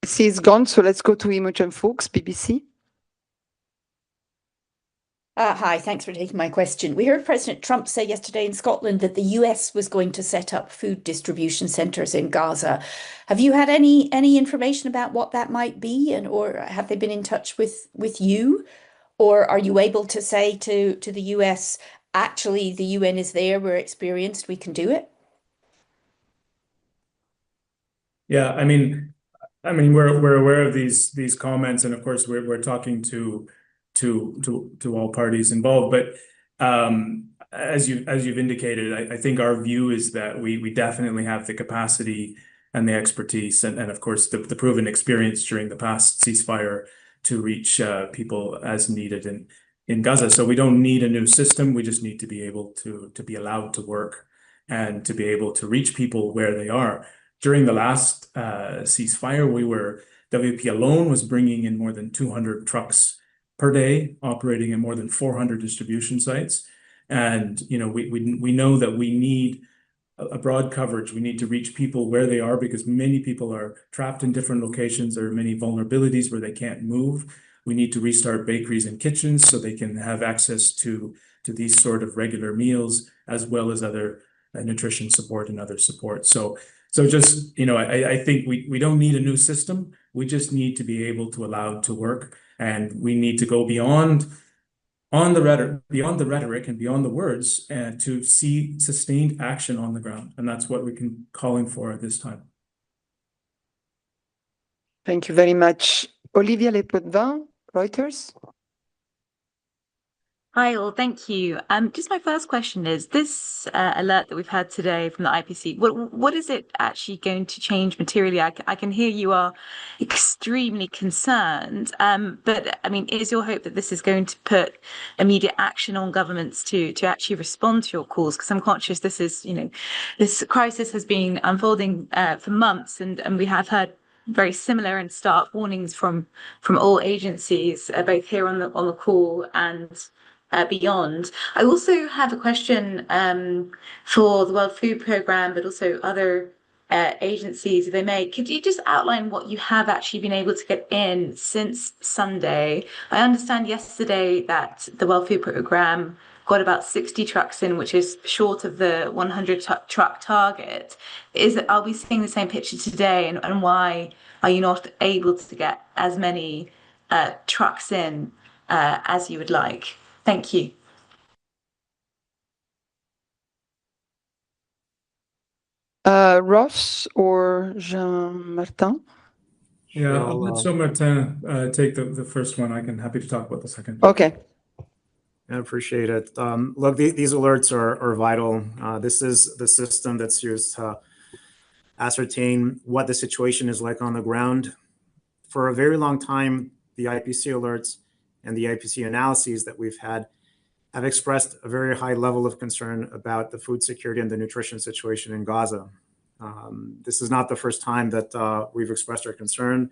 He's gone, so let's go to Imogen Fuchs, BBC. Hi, thanks for taking my question. We heard President Trump say yesterday in Scotland that the US was going to set up food distribution centres in Gaza. Have you had any information about what that might be, and or have they been in touch with you? Or are you able to say to the US, actually, the UN is there, we're experienced, we can do it? Yeah, we're aware of these comments, and of course we're talking to all parties involved. But as you've indicated, I think our view is that we definitely have the capacity and the expertise, and of course the proven experience during the past ceasefire to reach people as needed in Gaza. So we don't need a new system. We just need to be able to be allowed to work and to be able to reach people where they are. During the last ceasefire, WP alone was bringing in more than 200 trucks per day, operating in more than 400 distribution sites. And we know that we need a broad coverage. We need to reach people where they are because many people are trapped in different locations. There are many vulnerabilities where they can't move. We need to restart bakeries and kitchens so they can have access to these sort of regular meals, as well as other nutrition support and other support. So just, I think we don't need a new system. We just need to be able to allow it to work. And we need to go beyond the rhetoric and beyond the words and to see sustained action on the ground. And that's what we're calling for at this time. Thank you very much. Olivia Lepotvin, Reuters. Hi, all. Thank you. Just my first question is this alert that we've had today from the IPC. What is it actually going to change materially? I can hear you are extremely concerned, but I mean, is your hope that this is going to put immediate action on governments to actually respond to your calls? Because I'm conscious this crisis has been unfolding for months, and we have heard very similar and stark warnings from all agencies, both here on the call and beyond. I also have a question for the World Food Programme, but also other agencies, if they may. Could you just outline what you have actually been able to get in since Sunday? I understand yesterday that the World Food Programme got about 60 trucks in, which is short of the 100 truck target. Are we seeing the same picture today, and why are you not able to get as many trucks in as you would like? Thank you. Ross or Jean-Martin? Yeah, I'll let Jean-Martin take the first one. Happy to talk about the second. Okay. I appreciate it. Look, these alerts are vital. This is the system that's used to ascertain what the situation is like on the ground. For a very long time, the IPC alerts and the IPC analyses that we've had have expressed a very high level of concern about the food security and the nutrition situation in Gaza. This is not the first time that we've expressed our concern.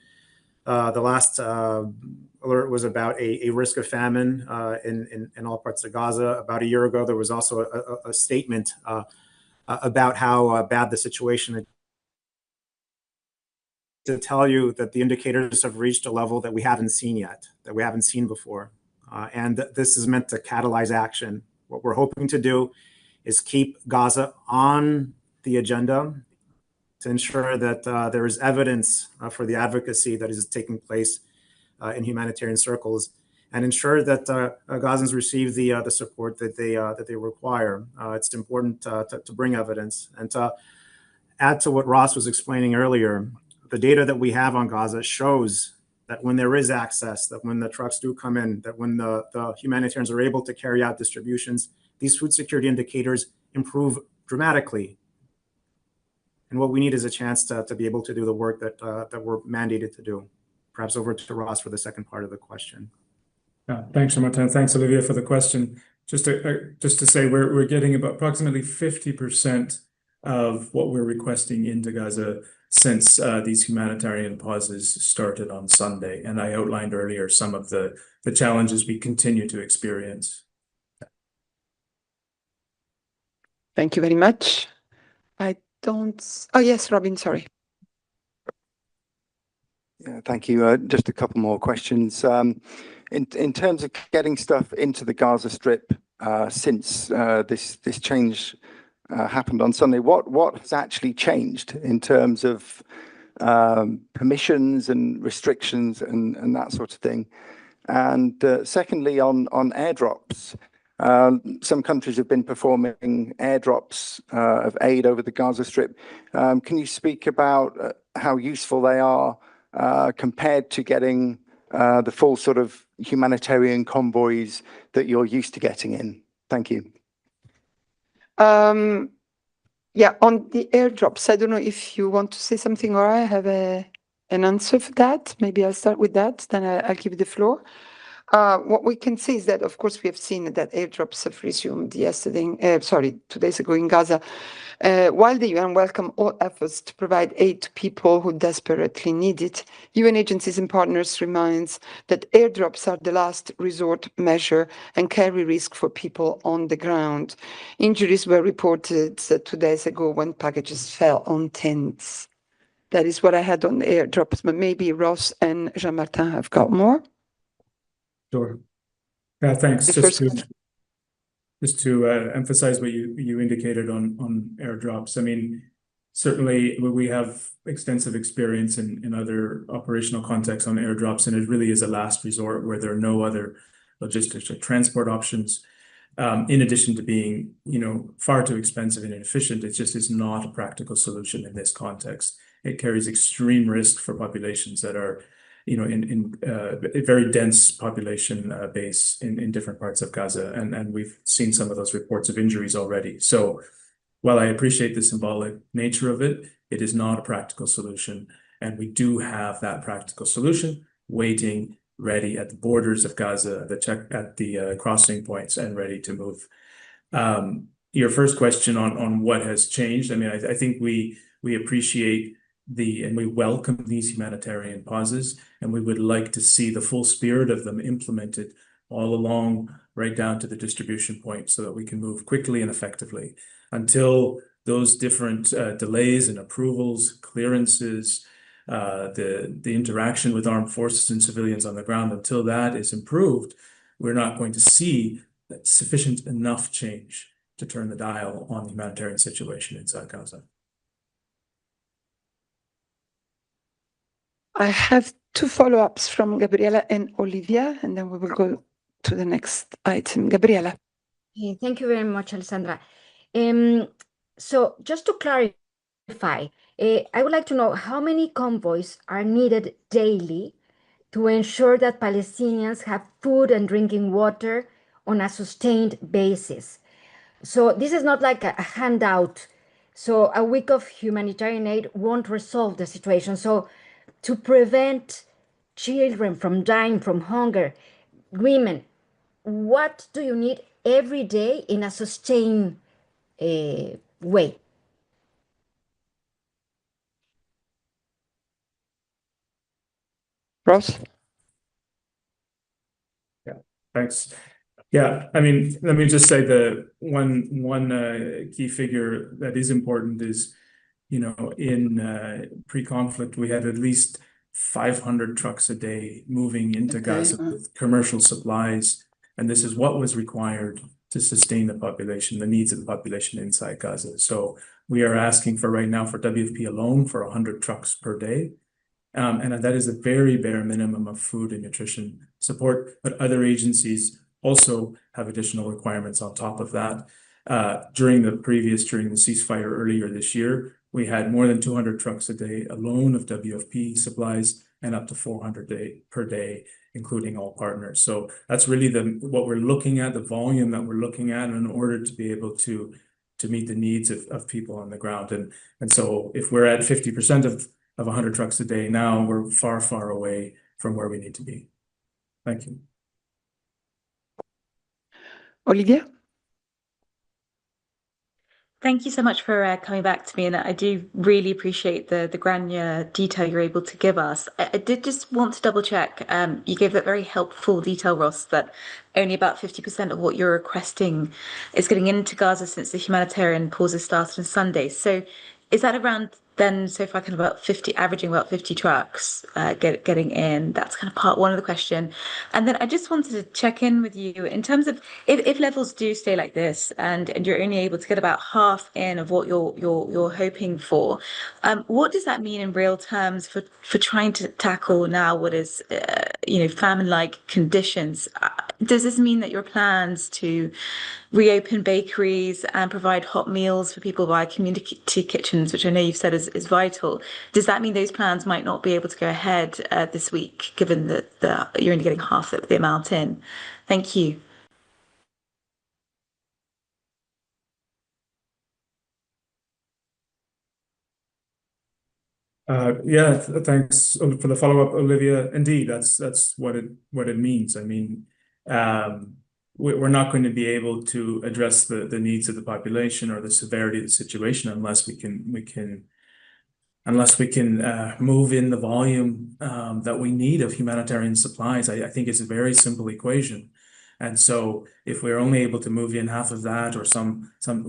The last alert was about a risk of famine in all parts of Gaza. About a year ago, there was also a statement about how bad the situation is. To tell you that the indicators have reached a level that we haven't seen yet, that we haven't seen before. And this is meant to catalyze action. What we're hoping to do is keep Gaza on the agenda to ensure that there is evidence for the advocacy that is taking place in humanitarian circles, and ensure that Gazans receive the support that they require. It's important to bring evidence. And to add to what Ross was explaining earlier, the data that we have on Gaza shows that when there is access, that when the trucks do come in, that when the humanitarians are able to carry out distributions, these food security indicators improve dramatically. And what we need is a chance to be able to do the work that we're mandated to do. Perhaps over to Ross for the second part of the question. Thanks, Jean-Martin. Thanks, Olivia, for the question. Just to say, we're getting about approximately 50% of what we're requesting into Gaza since these humanitarian pauses started on Sunday. And I outlined earlier some of the challenges we continue to experience. Thank you very much. Oh, yes, Robin, sorry. Yeah, thank you. Just a couple more questions. In terms of getting stuff into the Gaza Strip since this change happened on Sunday, what has actually changed in terms of permissions and restrictions and that sort of thing? And secondly, on airdrops, some countries have been performing airdrops of aid over the Gaza Strip. Can you speak about how useful they are compared to getting the full sort of humanitarian convoys that you're used to getting in? Thank you. Yeah, on the airdrops, I don't know if you want to say something or I have an answer for that. Maybe I'll start with that, then I'll give you the floor. What we can see is that, of course, we have seen that airdrops have resumed 2 days ago in Gaza. While the UN welcomed all efforts to provide aid to people who desperately need it, UN agencies and partners remind that airdrops are the last resort measure and carry risk for people on the ground. Injuries were reported 2 days ago when packages fell on tents. That is what I had on the airdrops, but maybe Ross and Jean-Martin have got more. Sure. Yeah, thanks. The first Just to emphasize what you indicated on airdrops. I mean, certainly we have extensive experience in other operational contexts on airdrops, and it really is a last resort where there are no other logistics or transport options. In addition to being, far too expensive and inefficient, it just is not a practical solution in this context. It carries extreme risk for populations that are in a very dense population base in different parts of Gaza. And we've seen some of those reports of injuries already. So while I appreciate the symbolic nature of it, it is not a practical solution. And we do have that practical solution waiting, ready at the borders of Gaza, at the crossing points, and ready to move. Your first question on what has changed, I mean, I think we appreciate and we welcome these humanitarian pauses, and we would like to see the full spirit of them implemented all along, right down to the distribution point, so that we can move quickly and effectively. Until those different delays and approvals, clearances, the interaction with armed forces and civilians on the ground, until that is improved, we're not going to see sufficient enough change to turn the dial on the humanitarian situation inside Gaza. I have two follow-ups from Gabriela and Olivia, and then we will go to the next item. Gabriela. Thank you very much, Alessandra. So just to clarify, I would like to know how many convoys are needed daily to ensure that Palestinians have food and drinking water on a sustained basis. So this is not like a handout. So a week of humanitarian aid won't resolve the situation. So to prevent children from dying from hunger, women, what do you need every day in a sustained way? Ross? Yeah, thanks. Yeah, I mean, let me just say the one key figure that is important is, in pre-conflict, we had at least 500 trucks a day moving into Gaza with commercial supplies. And this is what was required to sustain the population, the needs of the population inside Gaza. So we are asking for right now for WFP alone for 100 trucks per day. And that is a very bare minimum of food and nutrition support, but other agencies also have additional requirements on top of that. During the ceasefire earlier this year, we had more than 200 trucks a day alone of WFP supplies and up to 400 per day, including all partners. So that's really what we're looking at, the volume that we're looking at in order to be able to meet the needs of people on the ground. And so if we're at 50% of 100 trucks a day now, we're far, far away from where we need to be. Thank you. Olivia? Thank you so much for coming back to me, and I do really appreciate the granular detail you're able to give us. I did just want to double check. You gave that very helpful detail, Ross, that only about 50% of what you're requesting is getting into Gaza since the humanitarian pauses started on Sunday. So is that around then so far kind of about 50, averaging about 50 trucks getting in. That's kind of part one of the question. And then I just wanted to check in with you in terms of if levels do stay like this and you're only able to get about half in of what you're hoping for, what does that mean in real terms for trying to tackle now what is famine-like conditions? Does this mean that your plans to reopen bakeries and provide hot meals for people via community kitchens, which I know you've said is vital, does that mean those plans might not be able to go ahead this week, given that you're only getting half the amount in? Thank you. Thanks for the follow-up, Olivia. Indeed, that's what it means. I mean, we're not going to be able to address the needs of the population or the severity of the situation unless we can move in the volume that we need of humanitarian supplies. I think it's a very simple equation. And so if we're only able to move in half of that or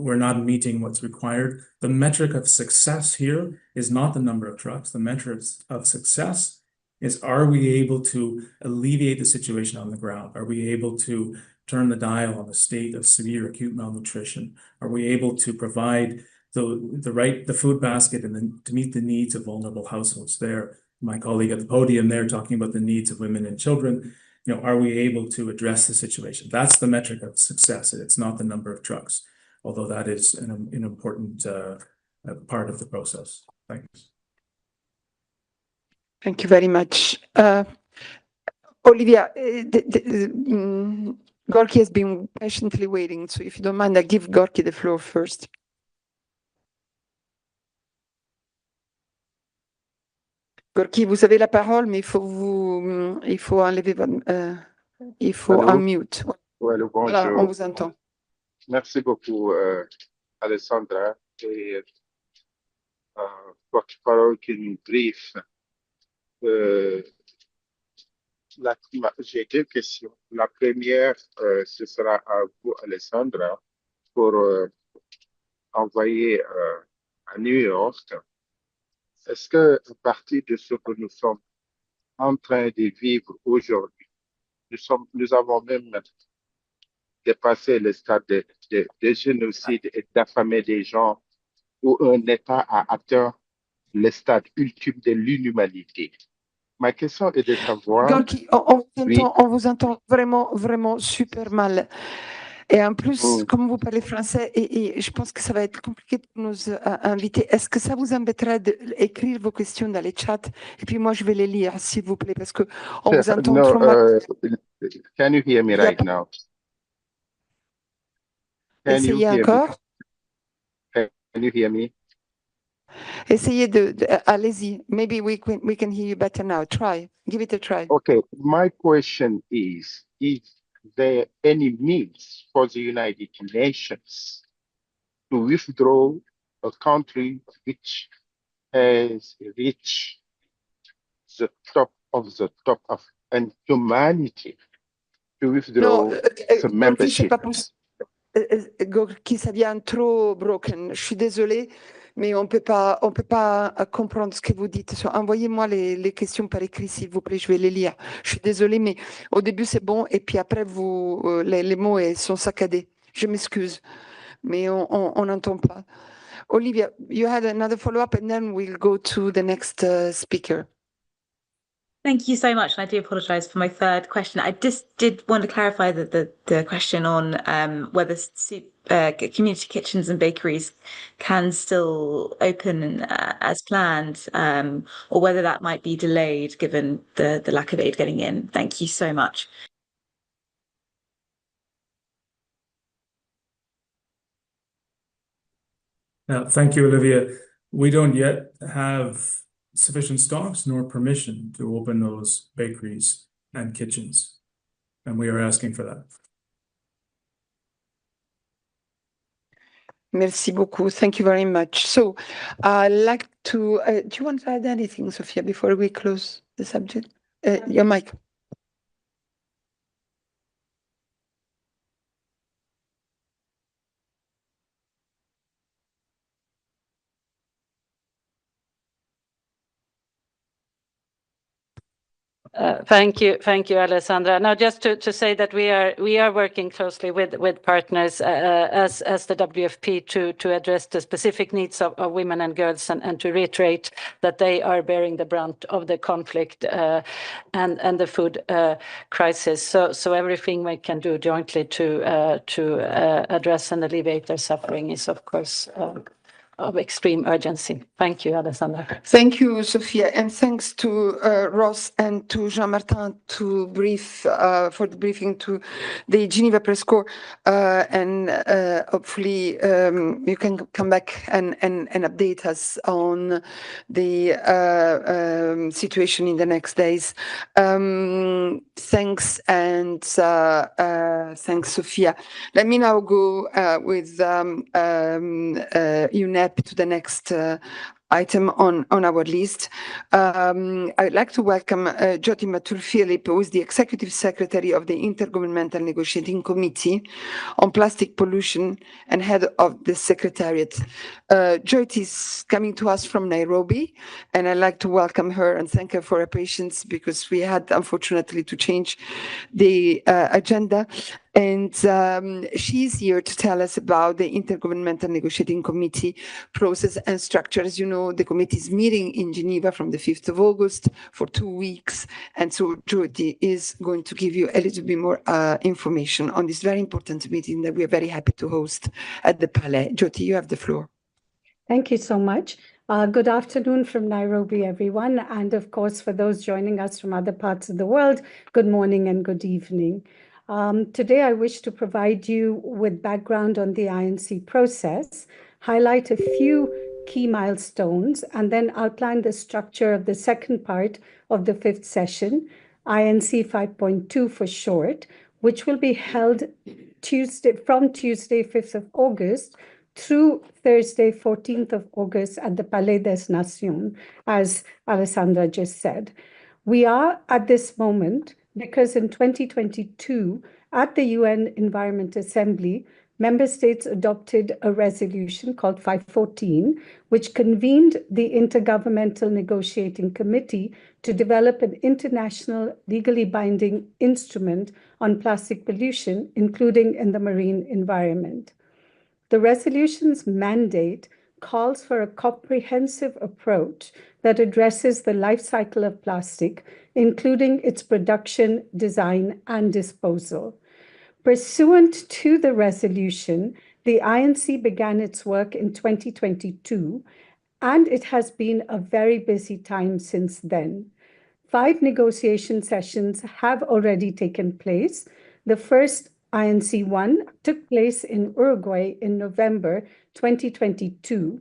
we're not meeting what's required, the metric of success here is not the number of trucks. The metric of success is, are we able to alleviate the situation on the ground? Are we able to turn the dial on the state of severe acute malnutrition? Are we able to provide the food basket and to meet the needs of vulnerable households there? My colleague at the podium there talking about the needs of women and children. Are we able to address the situation? That's the metric of success. It's not the number of trucks, although that is an important part of the process. Thanks. Thank you very much. Olivia, Gorky has been patiently waiting, so if you don't mind, I give Gorky the floor first. Gorky, vous avez la parole, mais il faut enlever il faut unmute. Allô, bonjour. Voilà, on vous entend. Merci beaucoup, Alessandra, et porte-parole qui nous briefe. J'ai deux questions. La première, ce sera à vous, Alessandra, pour envoyer à New York. Est-ce que, à partir de ce que nous sommes en train de vivre aujourd'hui, nous avons même dépassé le stade de génocide et d'affamer des gens, où un État a atteint le stade ultime de l'inhumanité. Ma question est de savoir... Gorky, on vous entend vraiment, vraiment super mal. Et en plus, comme vous parlez français, et je pense que ça va être compliqué pour nos invités, est-ce que ça vous embêterait d'écrire vos questions dans les chats? Et puis moi, je vais les lire, s'il vous plaît, parce qu'on vous entend trop mal. Can you hear me right now? Essayez encore. Can you hear me? Essayez allez-y. Maybe we can hear you better now. Try. Give it a try. Okay. My question is there any means for the United Nations to withdraw a country which has reached the top of humanity to withdraw the membership? Gorky, ça vient trop broken. Je suis désolée, mais on peut pas comprendre ce que vous dites. Envoyez-moi les questions par écrit, s'il vous plaît, je vais les lire. Je suis désolée, mais au début c'est bon, et puis après les mots sont saccadés. Je m'excuse, mais on n'entend pas. Olivia, you had another follow-up, and then we'll go to the next speaker. Thank you so much. And I do apologise for my third question. I just did want to clarify the question on whether community kitchens and bakeries can still open as planned, or whether that might be delayed given the lack of aid getting in. Thank you so much. Thank you, Olivia. We don't yet have sufficient stocks nor permission to open those bakeries and kitchens, and we are asking for that. Merci beaucoup. Thank you very much. So I'd like to, do you want to add anything, Sophia, before we close the subject? Your mic. Thank you, Alessandra. Now, just to say that we are working closely with partners as the WFP to address the specific needs of women and girls, and to reiterate that they are bearing the brunt of the conflict and the food crisis. So everything we can do jointly to address and alleviate their suffering is, of course, of extreme urgency. Thank you, Alessandra. Thank you, Sophia, and thanks to Ross and to Jean-Martin to for the briefing to the Geneva Press Corps, and hopefully you can come back and update us on the situation in the next days. Thanks, and thanks, Sophia. Let me now go with UNEP to the next item on our list. I'd like to welcome Jyoti Mathur-Philip, who is the Executive Secretary of the Intergovernmental Negotiating Committee on Plastic Pollution and head of the Secretariat. Jyoti is coming to us from Nairobi, and I'd like to welcome her and thank her for her patience, because we had, unfortunately, to change the agenda. And she's here to tell us about the Intergovernmental Negotiating Committee process and structure. As you know, the committee is meeting in Geneva from the 5th of August for 2 weeks. And so Jyoti is going to give you a little bit more information on this very important meeting that we are very happy to host at the Palais. Jyoti, you have the floor. Thank you so much. Good afternoon from Nairobi, everyone. And of course, for those joining us from other parts of the world, good morning and good evening. Today, I wish to provide you with background on the INC process, highlight a few key milestones, and then outline the structure of the second part of the 5th session, INC 5.2 for short, which will be held from Tuesday, 5th of August, through Thursday, 14th of August at the Palais des Nations, as Alessandra just said. We are at this moment because in 2022, at the UN Environment Assembly, member states adopted a resolution called 514, which convened the Intergovernmental Negotiating Committee to develop an international legally binding instrument on plastic pollution, including in the marine environment. The resolution's mandate calls for a comprehensive approach that addresses the life cycle of plastic, including its production, design, and disposal. Pursuant to the resolution, the INC began its work in 2022, and it has been a very busy time since then. 5 negotiation sessions have already taken place. The first INC 1 took place in Uruguay in November 2022.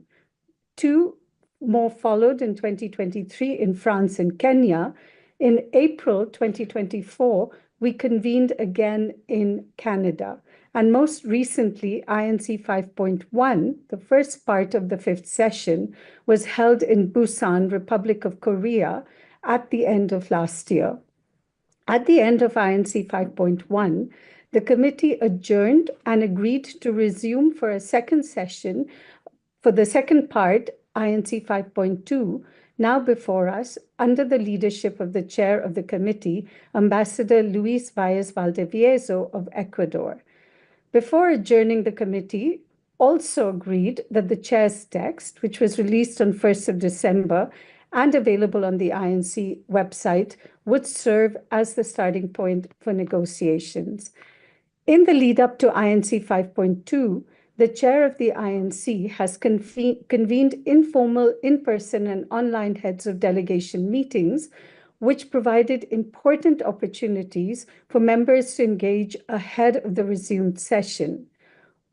2 more followed in 2023 in France and Kenya. In April 2024, we convened again in Canada. And most recently, INC 5.1, the first part of the 5th session, was held in Busan, Republic of Korea, at the end of last year. At the end of INC 5.1, the committee adjourned and agreed to resume for a second session for the second part, INC 5.2, now before us, under the leadership of the chair of the committee, Ambassador Luis Valles Valdivieso of Ecuador. Before adjourning, the committee also agreed that the chair's text, which was released on 1st of December and available on the INC website, would serve as the starting point for negotiations. In the lead up to INC 5.2, the chair of the INC has convened informal in-person and online heads of delegation meetings, which provided important opportunities for members to engage ahead of the resumed session.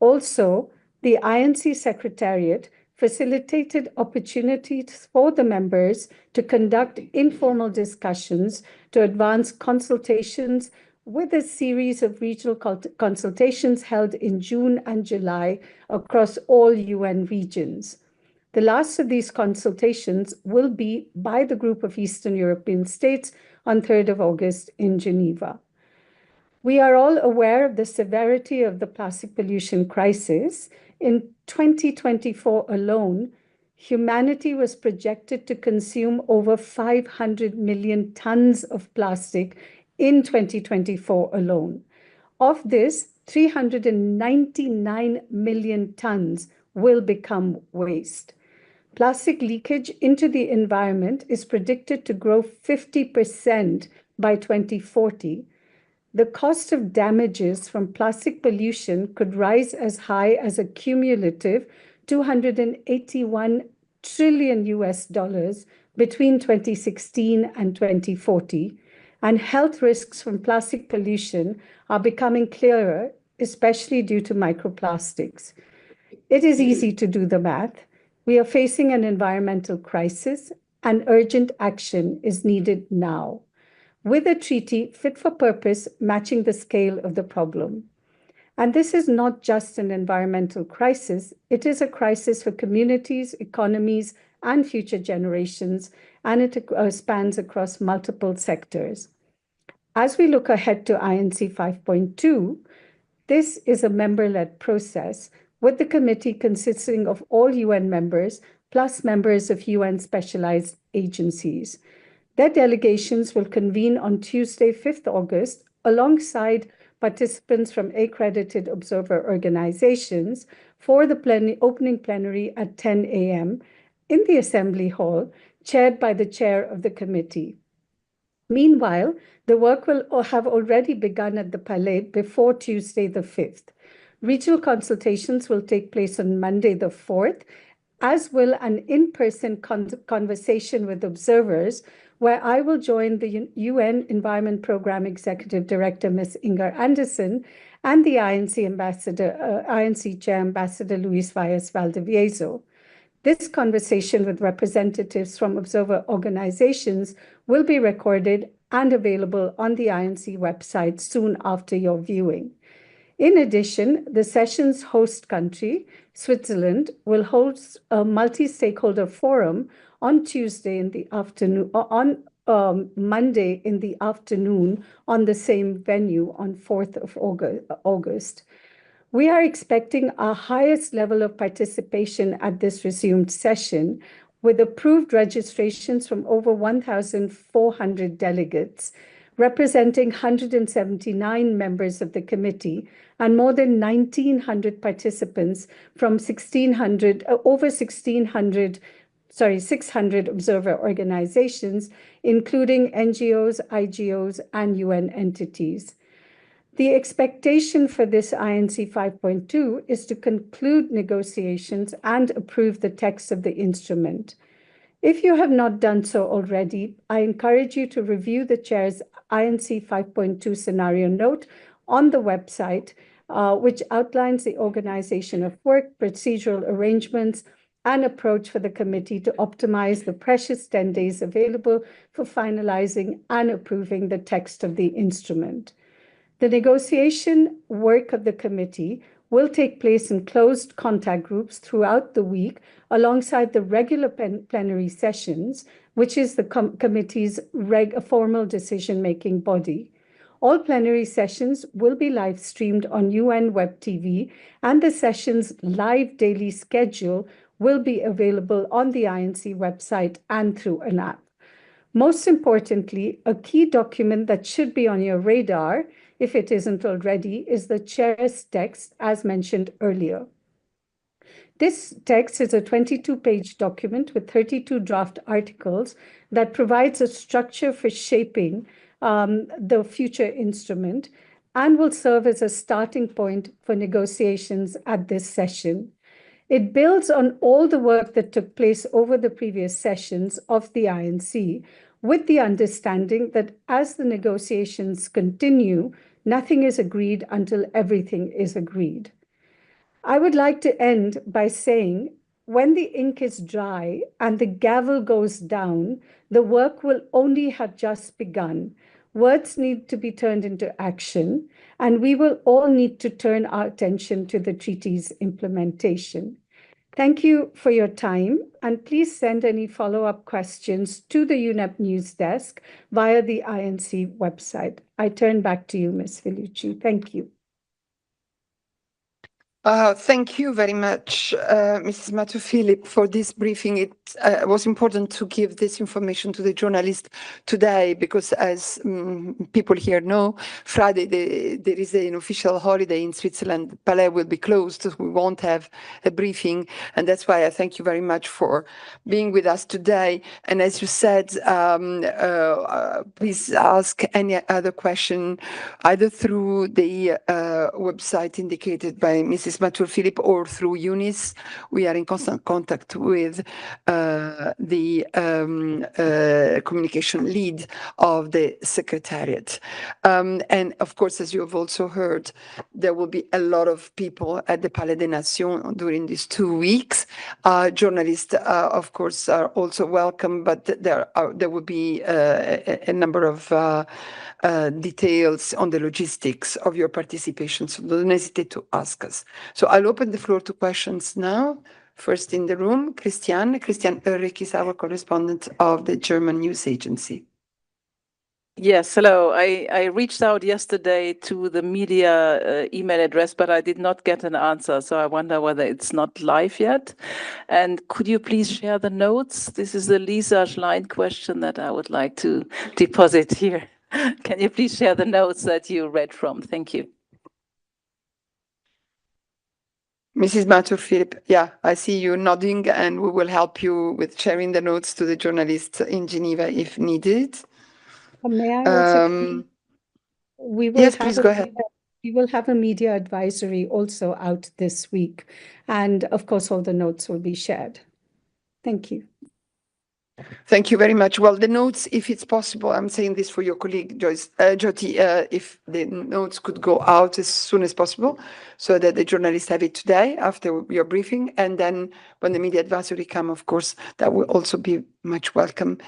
Also, the INC Secretariat facilitated opportunities for the members to conduct informal discussions to advance consultations with a series of regional consultations held in June and July across all UN regions. The last of these consultations will be by the Group of Eastern European States on 3rd of August in Geneva. We are all aware of the severity of the plastic pollution crisis. In 2024 alone, humanity was projected to consume over 500 million tons of plastic in 2024 alone. Of this, 399 million tons will become waste. Plastic leakage into the environment is predicted to grow 50% by 2040. The cost of damages from plastic pollution could rise as high as a cumulative $281 trillion between 2016 and 2040. And health risks from plastic pollution are becoming clearer, especially due to microplastics. It is easy to do the math. We are facing an environmental crisis, and urgent action is needed now, with a treaty fit for purpose matching the scale of the problem. And this is not just an environmental crisis, it is a crisis for communities, economies, and future generations, and it spans across multiple sectors. As we look ahead to INC 5.2, this is a member-led process, with the committee consisting of all UN members, plus members of UN specialized agencies. Their delegations will convene on Tuesday, 5th August, alongside participants from accredited observer organizations for the opening plenary at 10 a.m. in the Assembly Hall, chaired by the chair of the committee. Meanwhile, the work will have already begun at the Palais before Tuesday, the 5th. Regional consultations will take place on Monday, the 4th, as will an in-person conversation with observers, where I will join the UN Environment Programme Executive Director, Ms. Inger Anderson, and the INC Chair, Ambassador Luis Valles Valdivieso. This conversation with representatives from observer organizations will be recorded and available on the INC website soon after your viewing. In addition, the session's host country, Switzerland, will host a multi-stakeholder forum on Tuesday in the afternoon, on Monday in the afternoon on the same venue on 4th of August. We are expecting our highest level of participation at this resumed session, with approved registrations from over 1,400 delegates, representing 179 members of the committee and more than 1,900 participants from 600 observer organizations, including NGOs, IGOs, and UN entities. The expectation for this INC 5.2 is to conclude negotiations and approve the text of the instrument. If you have not done so already, I encourage you to review the Chair's INC 5.2 scenario note on the website, which outlines the organization of work, procedural arrangements, and approach for the committee to optimize the precious 10 days available for finalizing and approving the text of the instrument. The negotiation work of the committee will take place in closed contact groups throughout the week, alongside the regular plenary sessions, which is the committee's formal decision-making body. All plenary sessions will be live streamed on UN Web TV, and the session's live daily schedule will be available on the INC website and through an app. Most importantly, a key document that should be on your radar, if it isn't already, is the Chair's text, as mentioned earlier. This text is a 22-page document with 32 draft articles that provides a structure for shaping the future instrument and will serve as a starting point for negotiations at this session. It builds on all the work that took place over the previous sessions of the INC, with the understanding that as the negotiations continue, nothing is agreed until everything is agreed. I would like to end by saying, when the ink is dry and the gavel goes down, the work will only have just begun. Words need to be turned into action, and we will all need to turn our attention to the treaty's implementation. Thank you for your time, and please send any follow-up questions to the UNEP News Desk via the INC website. I turn back to you, Ms. Vellucci. Thank you. Thank you very much, Mrs. Matthew-Philip, for this briefing. It was important to give this information to the journalists today because, as people here know, Friday there is an official holiday in Switzerland. Palais will be closed, so we won't have a briefing, and that's why I thank you very much for being with us today. And as you said, please ask any other question either through the website indicated by Mrs. Matthew-Philip or through Eunice. We are in constant contact with the communication lead of the Secretariat. And of course, as you have also heard, there will be a lot of people at the Palais des Nations during these 2 weeks. Journalists, of course, are also welcome, but there will be a number of details on the logistics of your participation, so don't hesitate to ask us. So I'll open the floor to questions now. First in the room, Christian Ulrich is our correspondent of the German news agency. Yes, hello. I reached out yesterday to the media email address, but I did not get an answer. So I wonder whether it's not live yet. And could you please share the notes? This is the Lisa Schlein question that I would like to deposit here. Can you please share the notes that you read from? Thank you. Mrs. Matthew-Philip, yeah, I see you nodding, and we will help you with sharing the notes to the journalists in Geneva if needed. May I also yes, please go ahead. We will have a media advisory also out this week. And of course, all the notes will be shared. Thank you. Thank you very much. Well, the notes, if it's possible, I'm saying this for your colleague, Jyoti, if the notes could go out as soon as possible so that the journalists have it today after your briefing. And then when the media advisory come, of course, that will also be much welcome.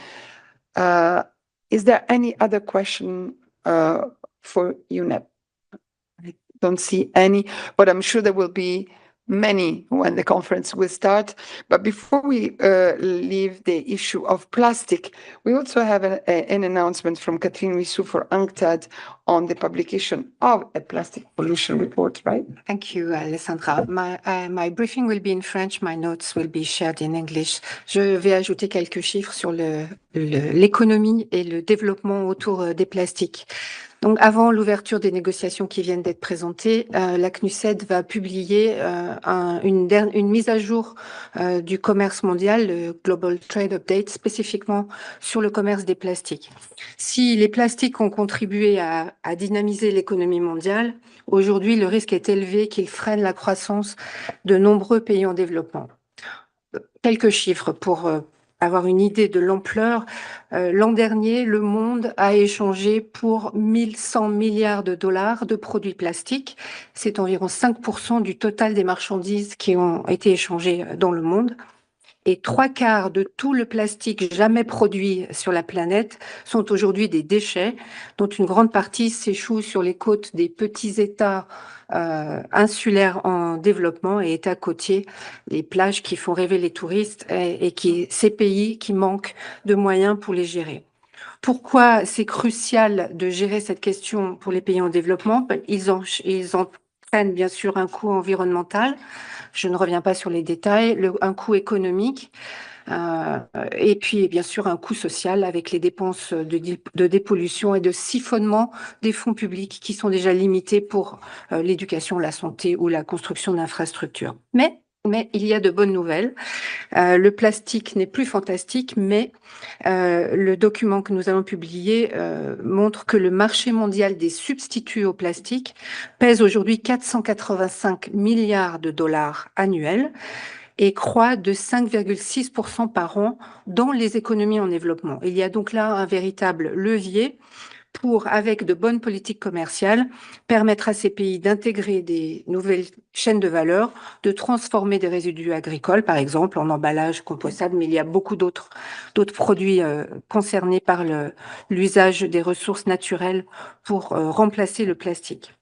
Is there any other question for UNEP? I don't see any, but I'm sure there will be many when the conference will start. But before we leave the issue of plastic, we also have an announcement from Catherine Wissou for UNCTAD on the publication of a plastic pollution report, right? Thank you, Alessandra. My briefing will be in French. My notes will be shared in English. Je vais ajouter quelques chiffres sur l'économie et le développement autour des plastiques. Donc, avant l'ouverture des négociations qui viennent d'être présentées, la CNUSED va publier une mise à jour du commerce mondial, le Global Trade Update, spécifiquement sur le commerce des plastiques. Si les plastiques ont contribué à dynamiser l'économie mondiale, aujourd'hui, le risque est élevé qu'ils freinent la croissance de nombreux pays en développement. Quelques chiffres pour avoir une idée de l'ampleur. L'an dernier, le monde a échangé pour 1 100 milliards de dollars de produits plastiques. C'est environ 5% du total des marchandises qui ont été échangées dans le monde. Et 3/4 de tout le plastique jamais produit sur la planète sont aujourd'hui des déchets, dont une grande partie s'échoue sur les côtes des petits États insulaires en développement et États côtiers, les plages qui font rêver les touristes et ces pays qui manquent de moyens pour les gérer. Pourquoi c'est crucial de gérer cette question pour les pays en développement? Ils entraînent bien sûr un coût environnemental. Je ne reviens pas sur les détails, un coût économique et puis bien sûr un coût social avec les dépenses de dépollution et de siphonnement des fonds publics qui sont déjà limités pour l'éducation, la santé ou la construction d'infrastructures. Mais il y a de bonnes nouvelles. Le plastique n'est plus fantastique, mais le document que nous allons publier montre que le marché mondial des substituts au plastique pèse aujourd'hui 485 milliards de dollars annuels et croît de 5,6% par an dans les économies en développement. Il y a donc là un véritable levier pour, avec de bonnes politiques commerciales, permettre à ces pays d'intégrer des nouvelles chaînes de valeur, de transformer des résidus agricoles, par exemple, en emballage compostable, mais il y a beaucoup d'autres produits concernés par l'usage des ressources naturelles pour remplacer le plastique.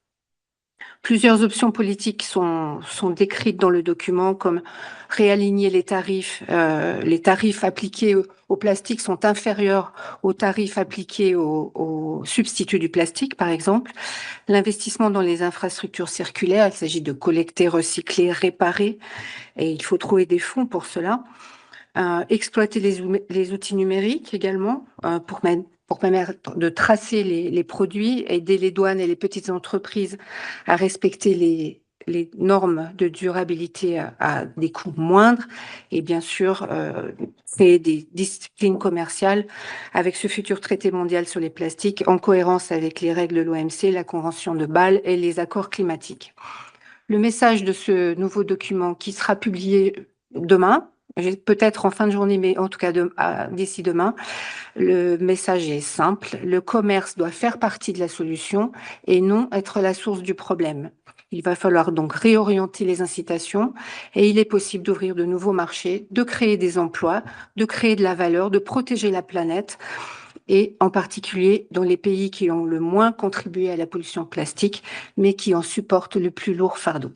Plusieurs options politiques sont décrites dans le document, comme réaligner les tarifs appliqués au plastique sont inférieurs aux tarifs appliqués aux substituts du plastique, par exemple. L'investissement dans les infrastructures circulaires, il s'agit de collecter, recycler, réparer, et il faut trouver des fonds pour cela. Exploiter les outils numériques également pour permettre de tracer les produits, aider les douanes et les petites entreprises à respecter les normes de durabilité à des coûts moindres, et bien sûr créer des disciplines commerciales avec ce futur traité mondial sur les plastiques en cohérence avec les règles de l'OMC, la Convention de Bâle et les accords climatiques. Le message de ce nouveau document qui sera publié demain, peut-être en fin de journée, mais en tout cas d'ici demain, le message est simple. Le commerce doit faire partie de la solution et non être la source du problème. Il va falloir donc réorienter les incitations et il est possible d'ouvrir de nouveaux marchés, de créer des emplois, de créer de la valeur, de protéger la planète et en particulier dans les pays qui ont le moins contribué à la pollution plastique, mais qui en supportent le plus lourd fardeau.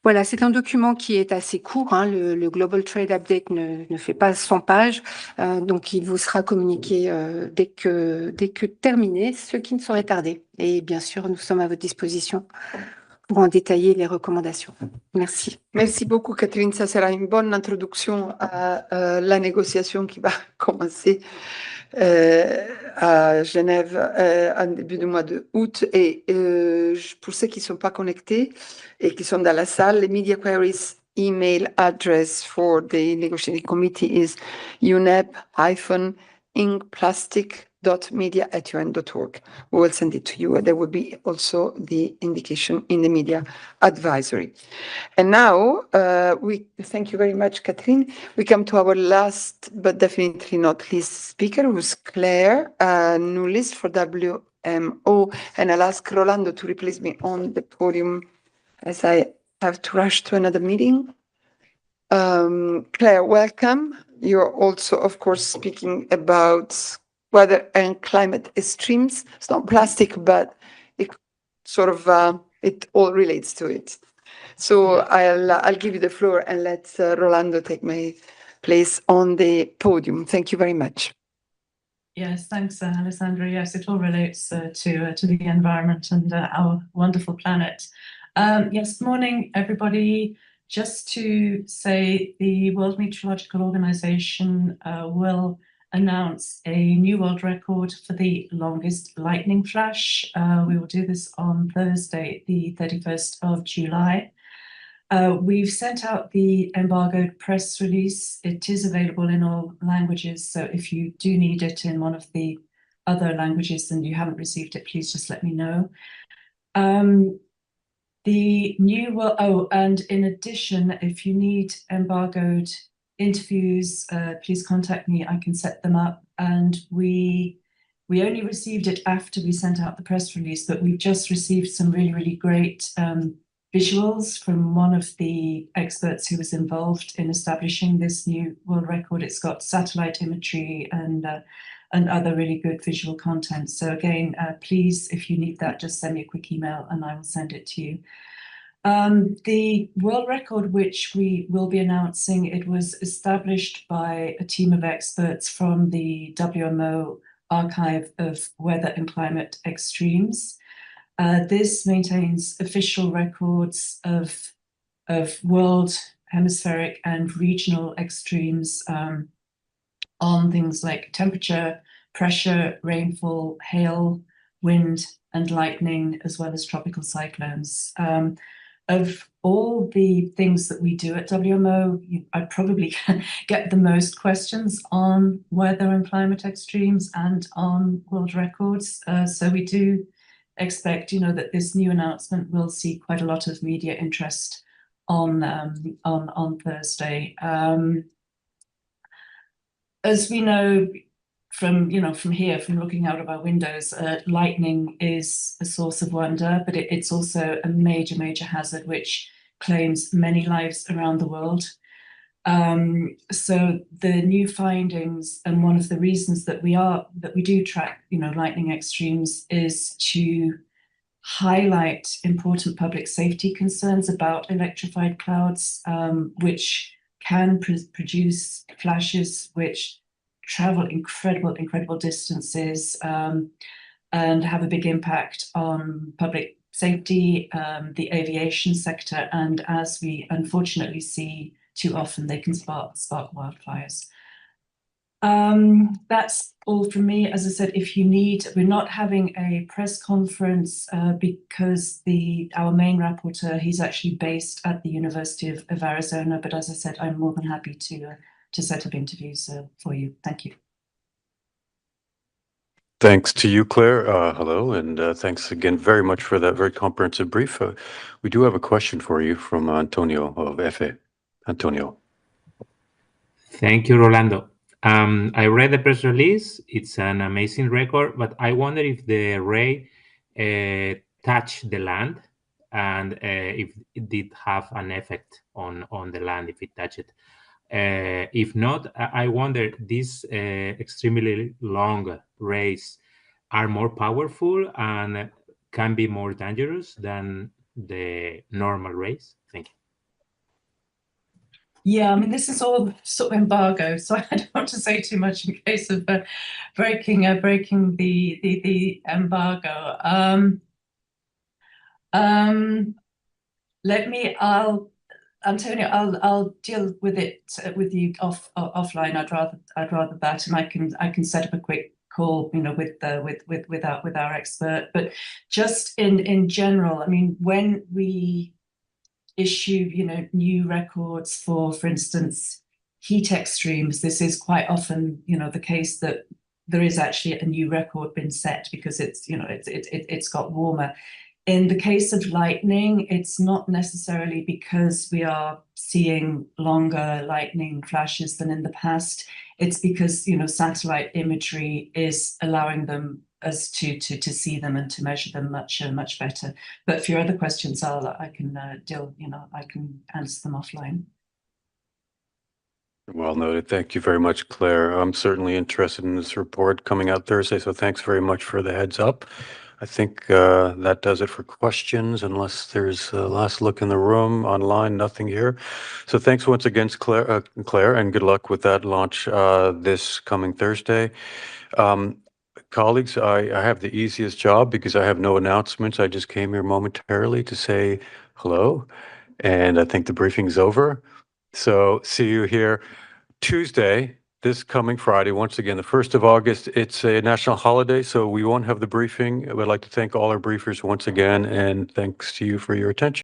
Voilà, c'est un document qui est assez court. Hein, le Global Trade Update ne fait pas 100 pages, donc il vous sera communiqué dès que terminé, ce qui ne saurait tarder. Et bien sûr, nous sommes à votre disposition pour en détailler les recommandations. Merci. Merci beaucoup, Catherine. Ça sera une bonne introduction à la négociation qui va commencer à Genève en début du mois d'août. Et pour ceux qui ne sont pas connectés et qui sont dans la salle, les Media Queries email address for the negotiating committee is unep-inkplastic.media@un.org. We will send it to you. There will be also the indication in the media advisory. And now, thank you very much, Catherine. We come to our last, but definitely not least speaker, who's Claire Nulis for WMO. And I'll ask Rolando to replace me on the podium as I have to rush to another meeting. Claire, welcome. You're also, of course, speaking about weather and climate extremes. It's not plastic, but it sort of, it all relates to it. So I'll give you the floor and let Rolando take my place on the podium. Thank you very much. Yes, thanks, Alessandra. Yes, it all relates to the environment and our wonderful planet. Yes, good morning, everybody. Just to say, the World Meteorological Organization will announce a new world record for the longest lightning flash. We will do this on Thursday, the 31st of July. We've sent out the embargoed press release. It is available in all languages, so if you do need it in one of the other languages and you haven't received it, please just let me know. The new world, and in addition, if you need embargoed interviews, please contact me. I can set them up. And we only received it after we sent out the press release, but we've just received some really, really great visuals from one of the experts who was involved in establishing this new world record. It's got satellite imagery and other really good visual content. So again, please, if you need that, just send me a quick email and I will send it to you. The world record, which we will be announcing, it was established by a team of experts from the WMO Archive of Weather and Climate Extremes. This maintains official records of world, hemispheric and regional extremes on things like temperature, pressure, rainfall, hail, wind, and lightning, as well as tropical cyclones. Of all the things that we do at WMO, I probably get the most questions on weather and climate extremes and on world records. So we do expect, that this new announcement will see quite a lot of media interest on Thursday. As we know from looking out of our windows, lightning is a source of wonder, but it's also a major, major hazard which claims many lives around the world. So the new findings, and one of the reasons that we do track, lightning extremes, is to highlight important public safety concerns about electrified clouds, which can produce flashes which travel incredible distances and have a big impact on public safety, the aviation sector, and as we unfortunately see too often, they can spark wildfires. That's all from me. As I said, if you need, we're not having a press conference because our main rapporteur, he's actually based at the University of Arizona. But as I said, I'm more than happy to set up interviews for you. Thank you. Thanks to you, Claire. Hello, and thanks again very much for that very comprehensive brief. We do have a question for you from Antonio of FA. Antonio. Thank you, Rolando. I read the press release. It's an amazing record, but I wonder if the ray touched the land and if it did have an effect on the land, if it touched it. If not, I wonder, these extremely long rays are more powerful and can be more dangerous than the normal rays. Thank you. Yeah, I mean, this is all sort of embargo, so I don't want to say too much in case of breaking the embargo. Antonio, I'll deal with it with you offline. I'd rather that, and I can set up a quick call, with our expert. But just in general, I mean, when we issue, new records for instance, heat extremes, this is quite often, the case that there is actually a new record been set because it's got warmer. In the case of lightning, it's not necessarily because we are seeing longer lightning flashes than in the past. It's because, satellite imagery is allowing us to see them and to measure them much better. But for your other questions, I can answer them offline. Well noted. Thank you very much, Claire. I'm certainly interested in this report coming out Thursday, so thanks very much for the heads up. I think that does it for questions, unless there's a last look in the room. Online, nothing here. So thanks once again, Claire, and good luck with that launch this coming Thursday. Colleagues, I have the easiest job because I have no announcements. I just came here momentarily to say hello, and I think the briefing's over. So see you here Tuesday, this coming Friday. Once again, the 1st of August, it's a national holiday, so we won't have the briefing. I would like to thank all our briefers once again, and thanks to you for your attention.